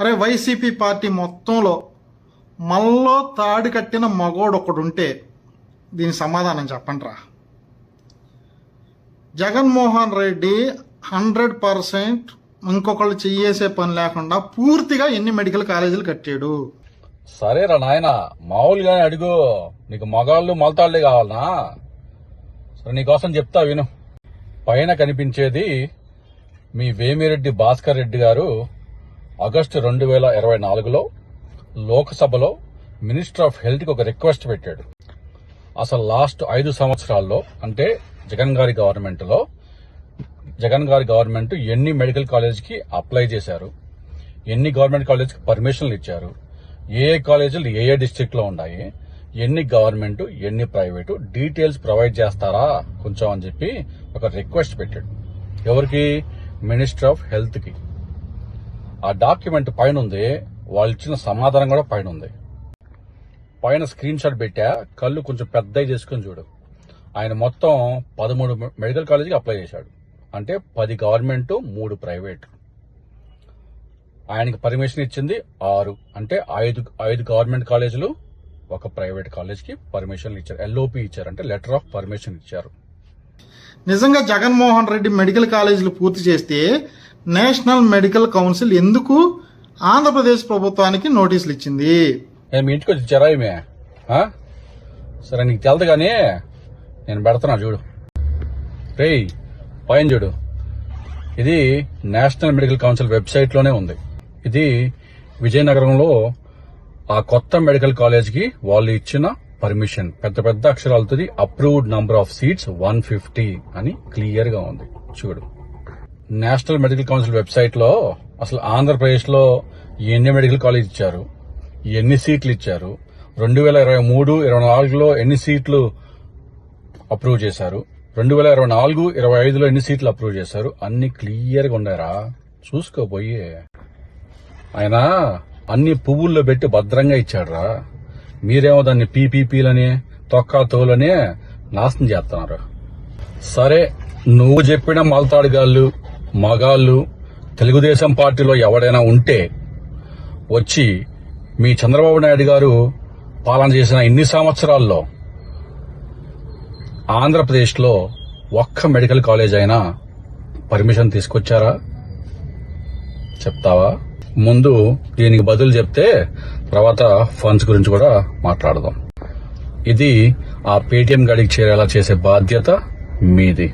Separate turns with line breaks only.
అరే YCP party మొత్తంలో మల్లో తాడి కట్టిన మగోడు ఒకడుంటే దీని సమాధానం చెప్పండిరా. జగన్మోహన్ రెడ్డి 100% ఇంకొకళ్ళు చెయ్యేసే పని లేకుండా పూర్తిగా ఎన్ని మెడికల్ కాలేజీలు కట్టాడు.
సరేరా నాయన, మామూలుగానే అడుగు. నీకు మగాళ్ళు మొలతాళ్లే కావాలనా? సరే, నీకోసం చెప్తా విను. పైన కనిపించేది మీ వేమిరెడ్డి భాస్కర్ రెడ్డి గారు ఆగస్టు 2024లో లోక్సభలో మినిస్టర్ ఆఫ్ హెల్త్ కి ఒక రిక్వెస్ట్ పెట్టాడు. అసలు లాస్ట్ 5 సంవత్సరాల్లో, అంటే జగన్ గారి గవర్నమెంట్ ఎన్ని మెడికల్ కాలేజ్కి అప్లై చేశారు, ఎన్ని గవర్నమెంట్ కాలేజ్కి పర్మిషన్లు ఇచ్చారు, ఏ కాలేజీలు ఏ డిస్ట్రిక్ట్ లో ఉన్నాయి, ఎన్ని గవర్నమెంట్ ఎన్ని ప్రైవేటు డీటెయిల్స్ ప్రొవైడ్ చేస్తారా కొంచెం అని చెప్పి ఒక రిక్వెస్ట్ పెట్టాడు. ఎవరికి? మినిస్టర్ ఆఫ్ హెల్త్ కి. ఆ డాక్యుమెంట్ పైన ఉంది, వాళ్ళు ఇచ్చిన సమాధానం కూడా పైన ఉంది. పైన స్క్రీన్ షాట్ పెట్టా, కళ్ళు కొంచెం పెద్దగా చేసుకుని చూడు. ఆయన మొత్తం 13 మెడికల్ కాలేజీకి అప్లై చేశాడు. అంటే 10 గవర్నమెంట్ 3 ప్రైవేట్. ఆయనకి పర్మిషన్ ఇచ్చింది 6, అంటే 5 గవర్నమెంట్ కాలేజీలు 1 ప్రైవేట్ కాలేజ్కి పర్మిషన్లు ఇచ్చారు. LOP ఇచ్చారు, అంటే లెటర్ ఆఫ్ పర్మిషన్ ఇచ్చారు.
నిజంగా జగన్మోహన్ రెడ్డి మెడికల్ కాలేజీలు పూర్తి చేస్తే నేషనల్ మెడికల్ కౌన్సిల్ ఎందుకు ఆంధ్రప్రదేశ్ ప్రభుత్వానికి నోటీసులు ఇచ్చింది?
మీ ఇంటికి వచ్చి ఇచ్చారా ఏమే? సరే, నీకు తెలదు కానీ నేను పెడుతున్నా చూడు. రేయ్, పైన చూడు. ఇది నేషనల్ మెడికల్ కౌన్సిల్ వెబ్సైట్ లోనే ఉంది. ఇది విజయనగరంలో ఆ కొత్త మెడికల్ కాలేజ్ కి వాళ్ళు ఇచ్చిన పర్మిషన్. పెద్ద పెద్ద అక్షరాలతో అప్రూవ్డ్ నంబర్ ఆఫ్ సీట్స్ 150 అని క్లియర్ గా ఉంది చూడు. నేషనల్ మెడికల్ కౌన్సిల్ వెబ్సైట్ లో అసలు ఆంధ్రప్రదేశ్ లో ఎన్ని మెడికల్ కాలేజ్ ఇచ్చారు, ఎన్ని సీట్లు ఇచ్చారు, 2023-24లో ఎన్ని సీట్లు అప్రూవ్ చేశారు, 2024-25లో ఎన్ని సీట్లు అప్రూవ్ చేశారు, అన్ని క్లియర్ గా ఉన్నారా చూసుకోపోయి. ఆయన అన్ని పువ్వుల్లో పెట్టి భద్రంగా ఇచ్చాడురా. మీరేమో దాన్ని పీపీపీలని తొక్కా తోలని నాశనం చేస్తున్నారు. సరే, నువ్వు చెప్పిన మలతాడుగాళ్ళు మగాళ్ళు తెలుగుదేశం పార్టీలో ఎవడైనా ఉంటే వచ్చి మీ చంద్రబాబు నాయుడు గారు పాలన చేసిన ఇన్ని సంవత్సరాల్లో ఆంధ్రప్రదేశ్లో ఒక్క మెడికల్ కాలేజ్ అయినా పర్మిషన్ తీసుకొచ్చారా? చెప్తావా? ముందు దీనికి బదులు చెప్తే తర్వాత ఫండ్స్ గురించి కూడా మాట్లాడదాం. ఇది ఆ పేటీఎం గడికి చేరేలా చేసే బాధ్యత మీది.